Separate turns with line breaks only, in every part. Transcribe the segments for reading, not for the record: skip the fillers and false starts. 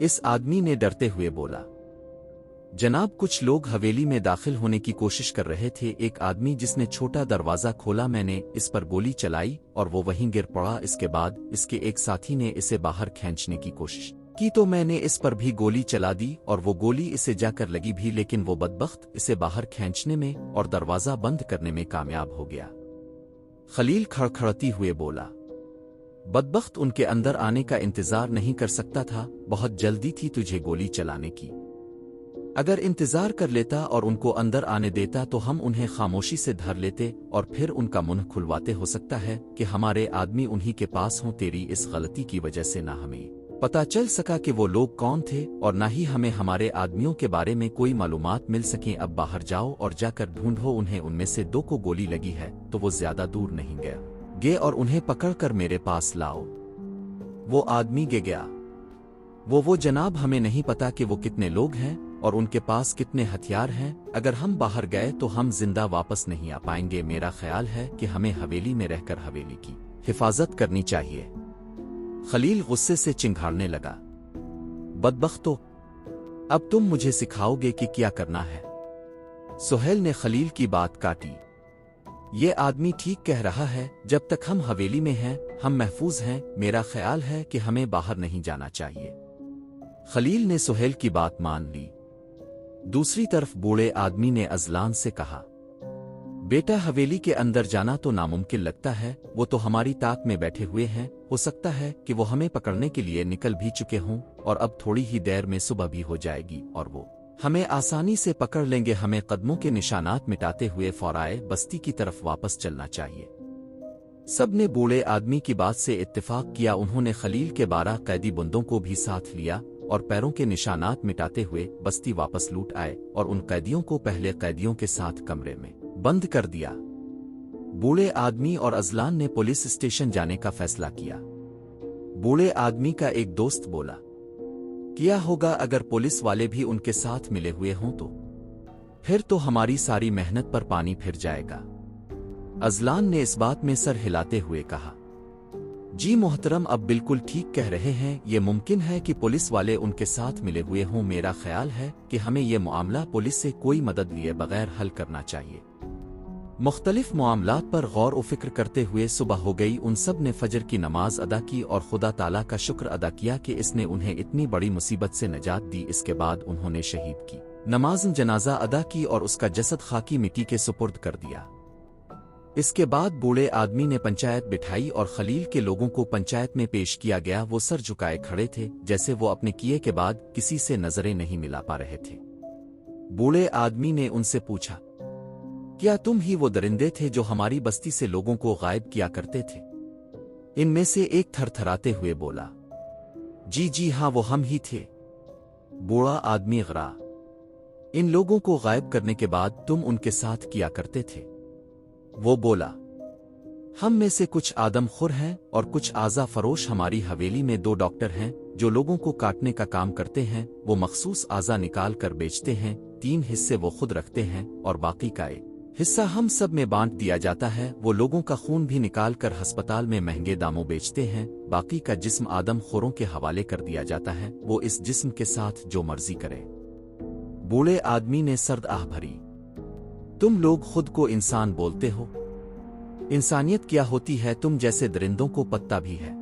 इस आदमी ने डरते हुए बोला। जनाब, कुछ लोग हवेली में दाखिल होने की कोशिश कर रहे थे। एक आदमी जिसने छोटा दरवाज़ा खोला, मैंने इस पर गोली चलाई और वो वहीं गिर पड़ा। इसके बाद इसके एक साथी ने इसे बाहर खींचने की कोशिश की तो मैंने इस पर भी गोली चला दी और वो गोली इसे जाकर लगी भी, लेकिन वो बदबख्त इसे बाहर खींचने में और दरवाज़ा बंद करने में कामयाब हो गया। खलील खड़खड़ाती हुए बोला। बदबख्त उनके अंदर आने का इंतजार नहीं कर सकता था। बहुत जल्दी थी तुझे गोली चलाने की। अगर इंतजार कर लेता और उनको अंदर आने देता तो हम उन्हें खामोशी से धर लेते और फिर उनका मुंह खुलवाते। हो सकता है कि हमारे आदमी उन्हीं के पास हों। तेरी इस गलती की वजह से ना हमें पता चल सका कि वो लोग कौन थे और ना ही हमें हमारे आदमियों के बारे में कोई मालूमात मिल सकें। अब बाहर जाओ और जाकर ढूंढो उन्हें। उनमें से 2 को गोली लगी है तो वो ज्यादा दूर नहीं गए और उन्हें पकड़कर मेरे पास लाओ। वो आदमी गया। वो जनाब, हमें नहीं पता कि वो कितने लोग हैं और उनके पास कितने हथियार हैं। अगर हम बाहर गए तो हम जिंदा वापस नहीं आ पाएंगे। मेरा ख्याल है कि हमें हवेली में रहकर हवेली की हिफाजत करनी चाहिए। खलील गुस्से से चिंघाड़ने लगा। बदबख्तो, अब तुम मुझे सिखाओगे कि क्या करना है। सुहेल ने खलील की बात काटी। ये आदमी ठीक कह रहा है। जब तक हम हवेली में हैं हम महफूज हैं। मेरा ख्याल है कि हमें बाहर नहीं जाना चाहिए। खलील ने सुहेल की बात मान ली। दूसरी तरफ बूढ़े आदमी ने अजलान से कहा, बेटा, हवेली के अंदर जाना तो नामुमकिन लगता है। वो तो हमारी ताक में बैठे हुए हैं। हो सकता है कि वो हमें पकड़ने के लिए निकल भी चुके हों और अब थोड़ी ही देर में सुबह भी हो जाएगी और वो हमें आसानी से पकड़ लेंगे। हमें कदमों के निशानात मिटाते हुए फौराए बस्ती की तरफ वापस चलना चाहिए। सब ने बूढ़े आदमी की बात से इत्तेफाक किया। उन्होंने खलील के 12 कैदी बंदों को भी साथ लिया और पैरों के निशानात मिटाते हुए बस्ती वापस लूट आए और उन कैदियों को पहले कैदियों के साथ कमरे में बंद कर दिया। बूढ़े आदमी और अजलान ने पुलिस स्टेशन जाने का फैसला किया। बूढ़े आदमी का एक दोस्त बोला, क्या होगा अगर पुलिस वाले भी उनके साथ मिले हुए हों तो? फिर तो हमारी सारी मेहनत पर पानी फिर जाएगा। अजलान ने इस बात में सर हिलाते हुए कहा, जी मोहतरम, अब बिल्कुल ठीक कह रहे हैं। ये मुमकिन है कि पुलिस वाले उनके साथ मिले हुए हों। मेरा ख्याल है कि हमें यह मामला पुलिस से कोई मदद लिए बगैर हल करना चाहिए। मुख्तलिफ मामलात पर गौर व फिक्र करते हुए सुबह हो गई। उन सब ने फजर की नमाज अदा की और खुदा ताला का शुक्र अदा किया कि इसने उन्हें इतनी बड़ी मुसीबत से नजात दी। इसके बाद उन्होंने शहीद की नमाज जनाजा अदा की और उसका जसद खाकी मिट्टी के सुपुर्द कर दिया। इसके बाद बूढ़े आदमी ने पंचायत बिठाई और खलील के लोगों को पंचायत में पेश किया गया। वो सर झुकाए खड़े थे जैसे वो अपने किए के बाद किसी से नजरें नहीं मिला पा रहे थे। बूढ़े आदमी ने उनसे पूछा, क्या तुम ही वो दरिंदे थे जो हमारी बस्ती से लोगों को गायब किया करते थे? इनमें से एक थरथराते हुए बोला, जी हाँ, वो हम ही थे। बूढ़ा आदमी गरा, इन लोगों को गायब करने के बाद तुम उनके साथ किया करते थे? वो बोला, हम में से कुछ आदमखोर हैं और कुछ आज़ा फरोश। हमारी हवेली में 2 डॉक्टर हैं जो लोगों को काटने का काम करते हैं। वो मखसूस आज़ा निकाल कर बेचते हैं। 3 हिस्से वो खुद रखते हैं और बाकी का एक हिस्सा हम सब में बांट दिया जाता है। वो लोगों का खून भी निकाल कर अस्पताल में महंगे दामों बेचते हैं। बाकी का जिस्म आदमखोरों के हवाले कर दिया जाता है। वो इस जिस्म के साथ जो मर्जी करे। बूढ़े आदमी ने सर्द आह भरी, तुम लोग खुद को इंसान बोलते हो। इंसानियत क्या होती है? तुम जैसे दरिंदों को पत्ता भी है।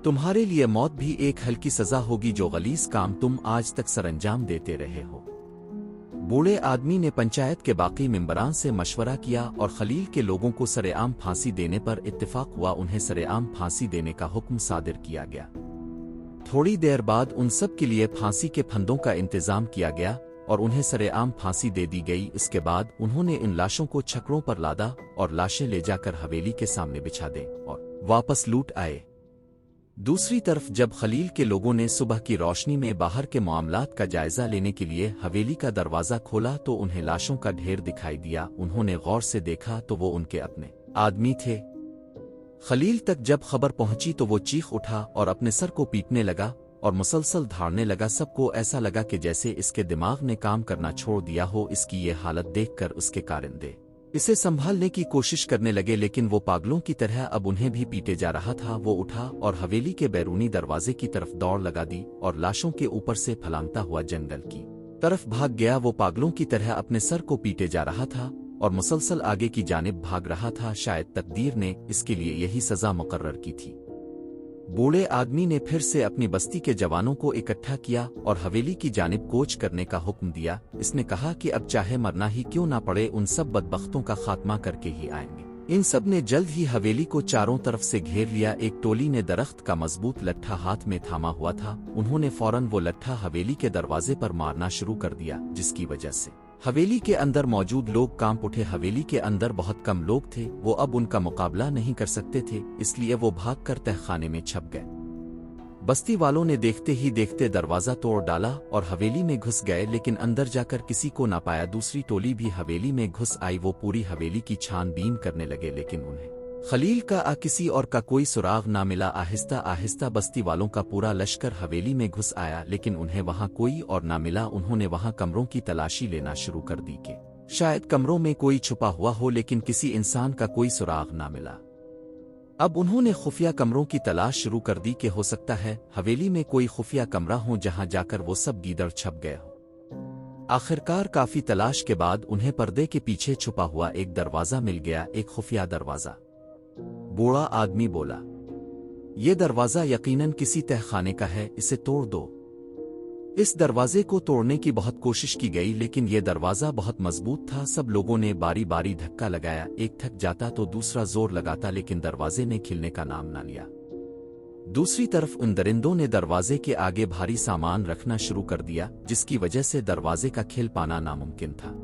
तुम्हारे लिए मौत भी एक हल्की सजा होगी जो गलीज काम तुम आज तक सरंजाम देते रहे हो। बूढ़े आदमी ने पंचायत के बाकी मेंबरान से मशवरा किया और खलील के लोगों को सरेआम फांसी देने पर इत्तेफाक हुआ। उन्हें सरेआम फांसी देने का हुक्म सादिर किया गया। थोड़ी देर बाद उन सब के लिए फांसी के फंदों का इंतजाम किया गया और उन्हें सरेआम फांसी दे दी गई। इसके बाद उन्होंने इन लाशों को छकड़ों पर लादा और लाशें ले जाकर हवेली के सामने बिछा दें और वापस लूट आए। दूसरी तरफ जब खलील के लोगों ने सुबह की रोशनी में बाहर के मामलात का जायजा लेने के लिए हवेली का दरवाजा खोला तो उन्हें लाशों का ढेर दिखाई दिया। उन्होंने गौर से देखा तो वो उनके अपने आदमी थे। खलील तक जब खबर पहुंची तो वो चीख उठा और अपने सर को पीटने लगा और मुसलसल धाड़ने लगा। सबको ऐसा लगा कि जैसे इसके दिमाग ने काम करना छोड़ दिया हो। इसकी ये हालत देखकर उसके कारिंदे इसे संभालने की कोशिश करने लगे, लेकिन वो पागलों की तरह अब उन्हें भी पीटे जा रहा था। वो उठा और हवेली के बैरूनी दरवाजे की तरफ दौड़ लगा दी और लाशों के ऊपर से फलांगता हुआ जंगल की तरफ भाग गया। वो पागलों की तरह अपने सर को पीटे जा रहा था और मुसलसल आगे की जानिब भाग रहा था। शायद तकदीर ने इसके लिए यही सजा मुकर्रर की थी। बूढ़े आदमी ने फिर से अपनी बस्ती के जवानों को इकट्ठा किया और हवेली की जानिब कूच करने का हुक्म दिया। इसने कहा कि अब चाहे मरना ही क्यों ना पड़े, उन सब बदबख्तों का खात्मा करके ही आएंगे। इन सब ने जल्द ही हवेली को चारों तरफ से घेर लिया। एक टोली ने दरख्त का मजबूत लट्ठा हाथ में थामा हुआ था। उन्होंने फौरन वो लट्ठा हवेली के दरवाजे पर मारना शुरू कर दिया, जिसकी वजह से हवेली के अंदर मौजूद लोग कांप उठे। हवेली के अंदर बहुत कम लोग थे, वो अब उनका मुकाबला नहीं कर सकते थे, इसलिए वो भागकर तहखाने में छप गए। बस्ती वालों ने देखते ही देखते दरवाजा तोड़ डाला और हवेली में घुस गए, लेकिन अंदर जाकर किसी को ना पाया। दूसरी टोली भी हवेली में घुस आई। वो पूरी हवेली की छानबीन करने लगे, लेकिन उन्हें खलील का किसी और का कोई सुराग ना मिला। आहिस्ता आहिस्ता बस्ती वालों का पूरा लश्कर हवेली में घुस आया, लेकिन उन्हें वहां कोई और ना मिला। उन्होंने वहां कमरों की तलाशी लेना शुरू कर दी कि शायद कमरों में कोई छुपा हुआ हो, लेकिन किसी इंसान का कोई सुराग ना मिला। अब उन्होंने खुफिया कमरों की तलाश शुरू कर दी कि हो सकता है हवेली में कोई खुफिया कमरा हो जहां जाकर वो सब गीदड़ छप गए हो। आखिरकार काफी तलाश के बाद उन्हें पर्दे के पीछे छुपा हुआ एक दरवाजा मिल गया, एक खुफिया दरवाजा। बूढ़ा आदमी बोला, ये दरवाजा यकीनन किसी तहखाने का है, इसे तोड़ दो। इस दरवाजे को तोड़ने की बहुत कोशिश की गई, लेकिन यह दरवाजा बहुत मजबूत था। सब लोगों ने बारी बारी धक्का लगाया। एक थक जाता तो दूसरा जोर लगाता, लेकिन दरवाजे ने खिलने का नाम ना लिया। दूसरी तरफ उन दरिंदों ने दरवाजे के आगे भारी सामान रखना शुरू कर दिया, जिसकी वजह से दरवाजे का खिल पाना नामुमकिन था।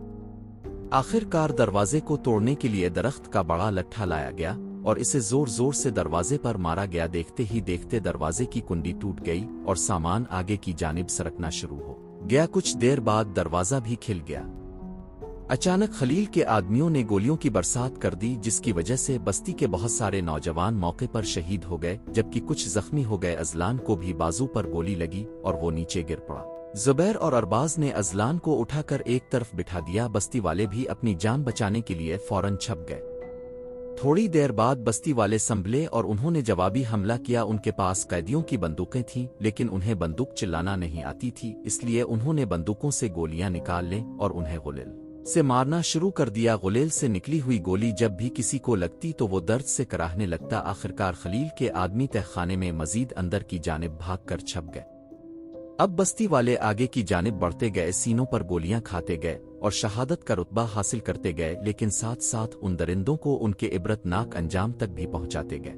आखिरकार दरवाजे को तोड़ने के लिए दरख्त का बड़ा लट्ठा लाया गया और इसे जोर जोर से दरवाजे पर मारा गया। देखते ही देखते दरवाजे की कुंडी टूट गई और सामान आगे की जानिब सरकना शुरू हो गया। कुछ देर बाद दरवाजा भी खिल गया। अचानक खलील के आदमियों ने गोलियों की बरसात कर दी, जिसकी वजह से बस्ती के बहुत सारे नौजवान मौके पर शहीद हो गए, जबकि कुछ जख्मी हो गए। अजलान को भी बाजू पर गोली लगी और वो नीचे गिर पड़ा। जुबैर और अरबाज ने अजलान को उठाकर एक तरफ बिठा दिया। बस्ती वाले भी अपनी जान बचाने के लिए फौरन छप गए। थोड़ी देर बाद बस्ती वाले संभले और उन्होंने जवाबी हमला किया। उनके पास कैदियों की बंदूकें थीं, लेकिन उन्हें बंदूक चलाना नहीं आती थी, इसलिए उन्होंने बंदूकों से गोलियां निकाल लें और उन्हें गुलेल से मारना शुरू कर दिया। गुलेल से निकली हुई गोली जब भी किसी को लगती तो वो दर्द से कराहने लगता। आखिरकार खलील के आदमी तहखाने में मजीद अंदर की जानिब भागकर छप गए। अब बस्ती वाले आगे की जानिब बढ़ते गए, सीनों पर गोलियां खाते गए और शहादत का रुतबा हासिल करते गए, लेकिन साथ साथ उन दरिंदों को उनके इबरतनाक अंजाम तक भी पहुंचाते गए।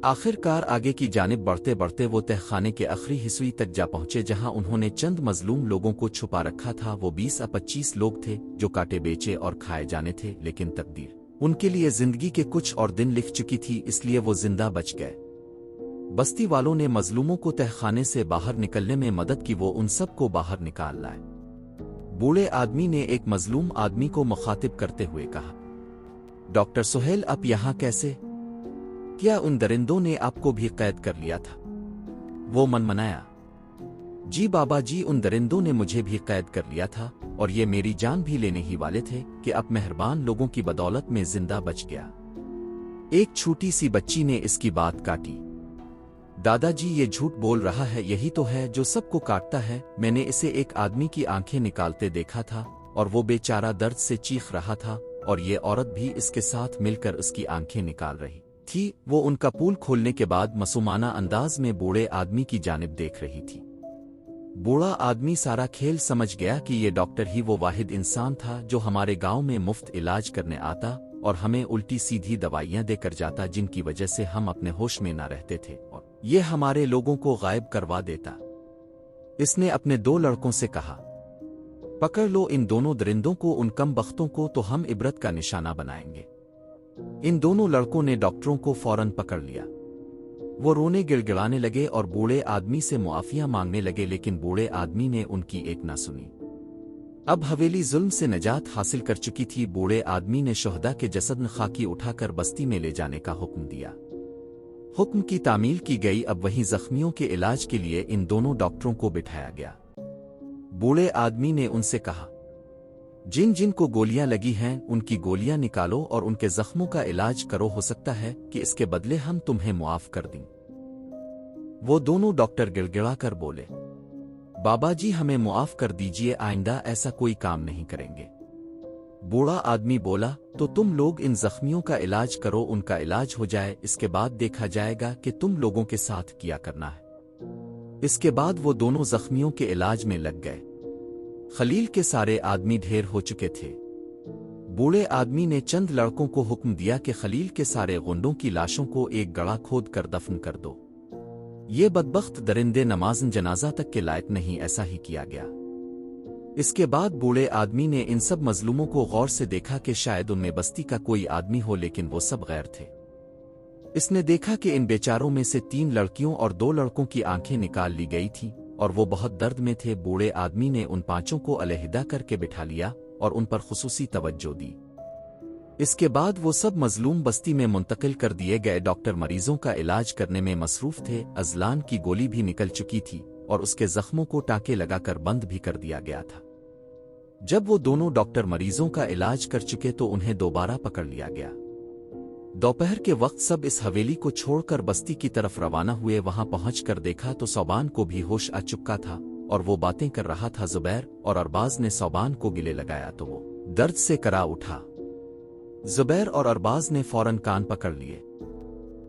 आखिरकार आगे की जानिब बढ़ते बढ़ते वो तहखाने के आखिरी हिस्से तक जा पहुंचे, जहां उन्होंने चंद मजलूम लोगों को छुपा रखा था। वो 20 या 25 लोग थे जो काटे बेचे और खाए जाने थे, लेकिन तकदीर उनके लिए जिंदगी के कुछ और दिन लिख चुकी थी, इसलिए वो जिंदा बच गए। बस्ती वालों ने मजलूमों को तहखाने से बाहर निकलने में मदद की। वो उन सब को बाहर निकाल लाए। बूढ़े आदमी ने एक मजलूम आदमी को मुखातिब करते हुए कहा, डॉक्टर सुहेल, आप यहाँ कैसे? क्या उन दरिंदों ने आपको भी कैद कर लिया था? वो मनमनाया, जी बाबा जी, उन दरिंदों ने मुझे भी कैद कर लिया था और ये मेरी जान भी लेने ही वाले थे कि अब मेहरबान लोगों की बदौलत में जिंदा बच गया। एक छोटी सी बच्ची ने इसकी बात काटी। दादाजी, ये झूठ बोल रहा है, यही तो है जो सबको काटता है। मैंने इसे एक आदमी की आंखें निकालते देखा था और वो बेचारा दर्द से चीख रहा था और ये औरत भी इसके साथ मिलकर उसकी आंखें निकाल रही थी। वो उनका पूल खोलने के बाद मासूमाना अंदाज में बूढ़े आदमी की जानिब देख रही थी। बूढ़ा आदमी सारा खेल समझ गया कि ये डॉक्टर ही वो वाहिद इंसान था जो हमारे गांव में मुफ्त इलाज करने आता और हमें उल्टी सीधी दवाइयां देकर जाता, जिनकी वजह से हम अपने होश में ना रहते थे और ये हमारे लोगों को गायब करवा देता। इसने अपने 2 लड़कों से कहा, पकड़ लो इन दोनों दरिंदों को, उन कम बख्तों को तो हम इबरत का निशाना बनाएंगे। इन दोनों लड़कों ने डॉक्टरों को फौरन पकड़ लिया। वो रोने गिड़गिड़ाने लगे और बूढ़े आदमी से मुआफिया मांगने लगे, लेकिन बूढ़े आदमी ने उनकी एक ना सुनी। अब हवेली जुल्म से निजात हासिल कर चुकी थी। बूढ़े आदमी ने शोहदा के जसद खाकी उठाकर बस्ती में ले जाने का हुक्म दिया। हुक्म की तामील की गई। अब वहीं जख्मियों के इलाज के लिए इन दोनों डॉक्टरों को बिठाया गया। बूढ़े आदमी ने उनसे कहा, जिन जिन को गोलियां लगी हैं उनकी गोलियां निकालो और उनके जख्मों का इलाज करो, हो सकता है कि इसके बदले हम तुम्हें मुआफ कर दें। वो दोनों डॉक्टर गिड़गिड़ा कर बोले, बाबा जी हमें मुआफ कर दीजिए, आइंदा ऐसा कोई काम नहीं करेंगे। बूढ़ा आदमी बोला, तो तुम लोग इन जख्मियों का इलाज करो, उनका इलाज हो जाए, इसके बाद देखा जाएगा कि तुम लोगों के साथ क्या करना है। इसके बाद वो दोनों जख्मियों के इलाज में लग गए। खलील के सारे आदमी ढेर हो चुके थे। बूढ़े आदमी ने चंद लड़कों को हुक्म दिया कि खलील के सारे गुंडों की लाशों को एक गड़ा खोद कर दफन कर दो। ये बदबख्त दरिंदे नमाज़न जनाजा तक के लायक नहीं, ऐसा ही किया गया। इसके बाद बूढ़े आदमी ने इन सब मजलूमों को गौर से देखा कि शायद उनमें बस्ती का कोई आदमी हो, लेकिन वो सब गैर थे। इसने देखा कि इन बेचारों में से 3 लड़कियों और 2 लड़कों की आंखें निकाल ली गई थीं और वो बहुत दर्द में थे। बूढ़े आदमी ने उन 5 को अलहदा करके बिठा लिया और उन पर खुसूसी तवज्जो दी। इसके बाद वो सब मजलूम बस्ती में मुंतकिल कर दिए गए। डॉक्टर मरीजों का इलाज करने में मसरूफ थे। अजलान की गोली भी निकल चुकी थी और उसके जख्मों को टाँके लगाकर बंद भी कर दिया गया था। जब वो दोनों डॉक्टर मरीजों का इलाज कर चुके तो उन्हें दोबारा पकड़ लिया गया। दोपहर के वक्त सब इस हवेली को छोड़कर बस्ती की तरफ रवाना हुए। वहां पहुंचकर देखा तो सौबान को भी होश आ चुका था और वो बातें कर रहा था। जुबैर और अरबाज ने सौबान को गिले लगाया तो वो दर्द से करा उठा। जुबैर और अरबाज ने फौरन कान पकड़ लिए।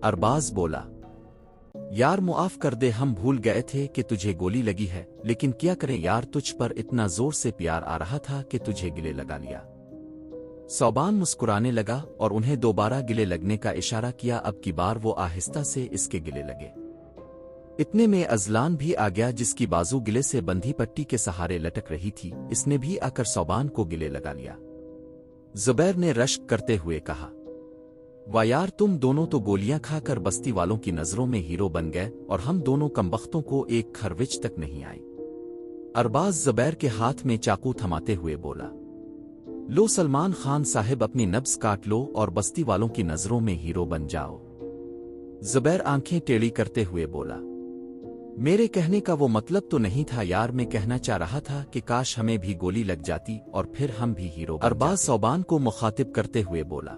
अरबाज बोला, यार मुआफ कर दे, हम भूल गए थे कि तुझे गोली लगी है, लेकिन क्या करें यार, तुझ पर इतना जोर से प्यार आ रहा था कि तुझे गिले लगा लिया। सौबान मुस्कुराने लगा और उन्हें दोबारा गिले लगने का इशारा किया। अब की बार वो आहिस्ता से इसके गिले लगे। इतने में अजलान भी आ गया, जिसकी बाजू गिले से बंधी पट्टी के सहारे लटक रही थी। इसने भी आकर सौबान को गिले लगा लिया। जुबैर ने रश्क करते हुए कहा, वाह यार, तुम दोनों तो गोलियां खाकर बस्ती वालों की नजरों में हीरो बन गए और हम दोनों कमबख्तों को एक खरविच तक नहीं आई। अरबाज जुबैर के हाथ में चाकू थमाते हुए बोला, लो सलमान खान साहिब, अपनी नब्ज काट लो और बस्ती वालों की नजरों में हीरो बन जाओ। जुबैर आंखें टेढ़ी करते हुए बोला, मेरे कहने का वो मतलब तो नहीं था यार, मैं कहना चाह रहा था कि काश हमें भी गोली लग जाती और फिर हम भी हीरो बन जाते। अरबाज सौबान को मुखातिब करते हुए बोला,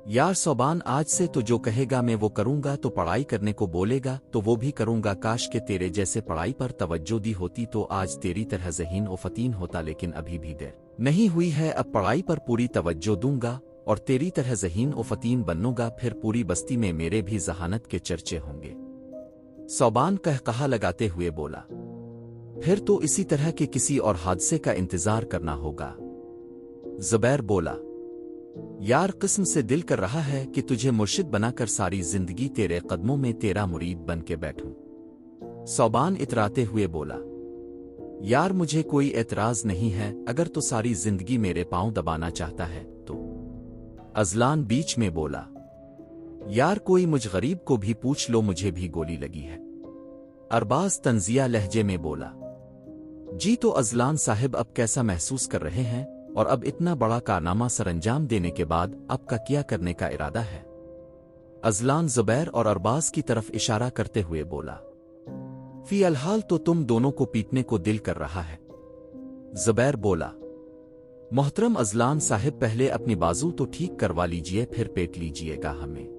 यार सौबान, आज से तो जो कहेगा मैं वो करूंगा, तो पढ़ाई करने को बोलेगा तो वो भी करूंगा। काश के तेरे जैसे पढ़ाई पर तवज्जो दी होती तो आज तेरी तरह ज़हीन और फतीन होता, लेकिन अभी भी देर नहीं हुई है। अब पढ़ाई पर पूरी तवज्जो दूंगा और तेरी तरह ज़हीन और फतीन बनूंगा, फिर पूरी बस्ती में मेरे भी जहानत के चर्चे होंगे। सौबान कहकहा लगाते हुए बोला, फिर तो इसी तरह के किसी और हादसे का इंतजार करना होगा। जुबैर बोला, यार किस्म से दिल कर रहा है कि तुझे मुर्शिद बनाकर सारी जिंदगी तेरे कदमों में तेरा मुरीद बन के बैठूं। सौबान इतराते हुए बोला, यार मुझे कोई एतराज नहीं है, अगर तो सारी जिंदगी मेरे पांव दबाना चाहता है तो। अजलान बीच में बोला, यार कोई मुझ गरीब को भी पूछ लो, मुझे भी गोली लगी है। अरबाज तंजिया लहजे में बोला, जी तो अजलान साहिब, अब कैसा महसूस कर रहे हैं और अब इतना बड़ा कारनामा सरंजाम देने के बाद आपका क्या करने का इरादा है? अजलान जुबैर और अरबाज की तरफ इशारा करते हुए बोला, फी अलहाल तो तुम दोनों को पीटने को दिल कर रहा है। जुबैर बोला, मोहतरम अजलान साहिब, पहले अपनी बाजू तो ठीक करवा लीजिए, फिर पेट लीजिएगा हमें।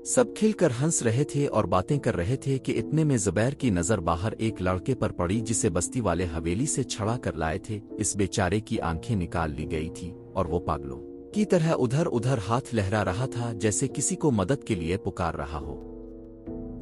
सब खिलकर हंस रहे थे और बातें कर रहे थे कि इतने में जुबैर की नजर बाहर एक लड़के पर पड़ी जिसे बस्ती वाले हवेली से छड़ा कर लाए थे। इस बेचारे की आंखें निकाल ली गई थी और वो पागलों की तरह उधर उधर हाथ लहरा रहा था, जैसे किसी को मदद के लिए पुकार रहा हो।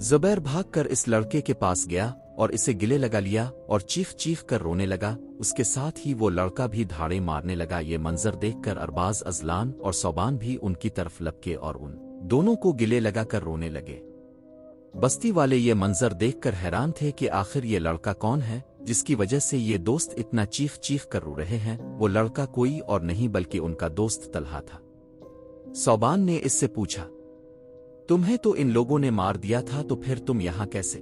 जुबैर भागकर इस लड़के के पास गया और इसे गिले लगा लिया और चीख चीख कर रोने लगा। उसके साथ ही वो लड़का भी धाड़े मारने लगा। ये मंजर देखकर अरबाज, अजलान और सौबान भी उनकी तरफ लपके और उन दोनों को गिले लगाकर रोने लगे। बस्ती वाले ये मंजर देखकर हैरान थे कि आखिर ये लड़का कौन है जिसकी वजह से ये दोस्त इतना चीख चीख कर रो रहे हैं। वो लड़का कोई और नहीं बल्कि उनका दोस्त तलहा था। सौबान ने इससे पूछा, तुम्हें तो इन लोगों ने मार दिया था, तो फिर तुम यहां कैसे?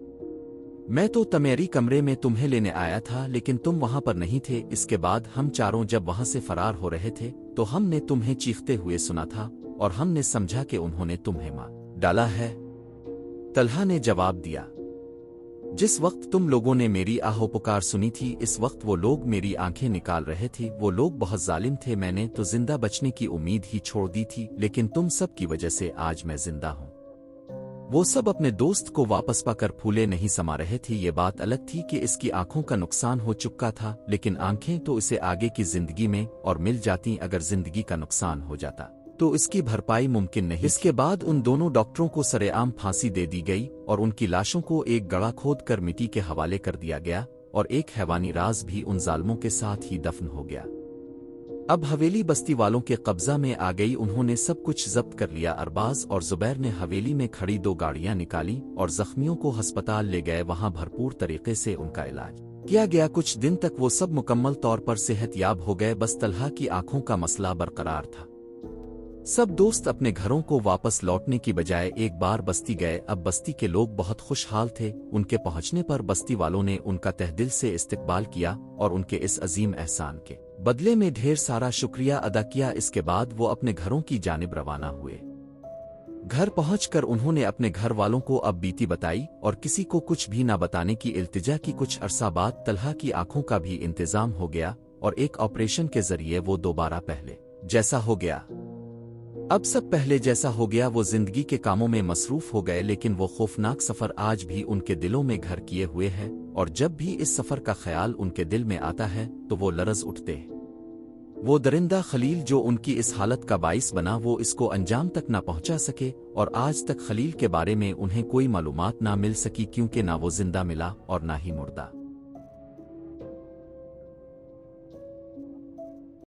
मैं तो तमेरी कमरे में तुम्हें लेने आया था, लेकिन तुम वहां पर नहीं थे। इसके बाद हम चारों जब वहां से फरार हो रहे थे तो हमने तुम्हें चीखते हुए सुना था और हमने समझा कि उन्होंने तुम्हें मार डाला है। तलहा ने जवाब दिया, जिस वक्त तुम लोगों ने मेरी आहो पुकार सुनी थी, इस वक्त वो लोग मेरी आंखें निकाल रहे थे। वो लोग बहुत जालिम थे। मैंने तो जिंदा बचने की उम्मीद ही छोड़ दी थी, लेकिन तुम सब की वजह से आज मैं जिंदा हूं। वो सब अपने दोस्त को वापस पाकर फूले नहीं समा रहे थे। ये बात अलग थी कि इसकी आंखों का नुकसान हो चुका था, लेकिन आंखें तो इसे आगे की जिंदगी में और मिल जाती। अगर जिंदगी का नुकसान हो जाता तो इसकी भरपाई मुमकिन नहीं। इसके बाद उन दोनों डॉक्टरों को सरेआम फांसी दे दी गई और उनकी लाशों को एक गड्ढा खोद कर मिट्टी के हवाले कर दिया गया और एक हैवानी राज भी उन जालिमों के साथ ही दफन हो गया। अब हवेली बस्ती वालों के कब्जा में आ गई। उन्होंने सब कुछ जब्त कर लिया। अरबाज और जुबैर ने हवेली में खड़ी 2 गाड़ियां निकाली और जख्मियों को अस्पताल ले गए। वहां भरपूर तरीके से उनका इलाज किया गया। कुछ दिन तक वो सब मुकम्मल तौर पर सेहतयाब हो गए। बस तलहा की आंखों का मसला बरकरार था। सब दोस्त अपने घरों को वापस लौटने की बजाय एक बार बस्ती गए। अब बस्ती के लोग बहुत खुशहाल थे। उनके पहुंचने पर बस्ती वालों ने उनका तहदिल से इस्तकबाल किया और उनके इस अजीम एहसान के बदले में ढेर सारा शुक्रिया अदा किया। इसके बाद वो अपने घरों की जानिब रवाना हुए। घर पहुंचकर उन्होंने अपने घर वालों को अब बीती बताई और किसी को कुछ भी न बताने की इल्तिजा की। कुछ अरसा बाद तलहा की आंखों का भी इंतजाम हो गया और एक ऑपरेशन के जरिए वो दोबारा पहले जैसा हो गया। अब सब पहले जैसा हो गया। वो जिंदगी के कामों में मसरूफ हो गए, लेकिन वो खौफनाक सफर आज भी उनके दिलों में घर किए हुए है और जब भी इस सफर का ख्याल उनके दिल में आता है तो वो लरज उठते हैं। वो दरिंदा खलील जो उनकी इस हालत का बाइस बना, वो इसको अंजाम तक ना पहुंचा सके और आज तक खलील के बारे में उन्हें कोई मालूमात ना मिल सकी, क्योंकि ना वो जिंदा मिला और ना ही मुर्दा।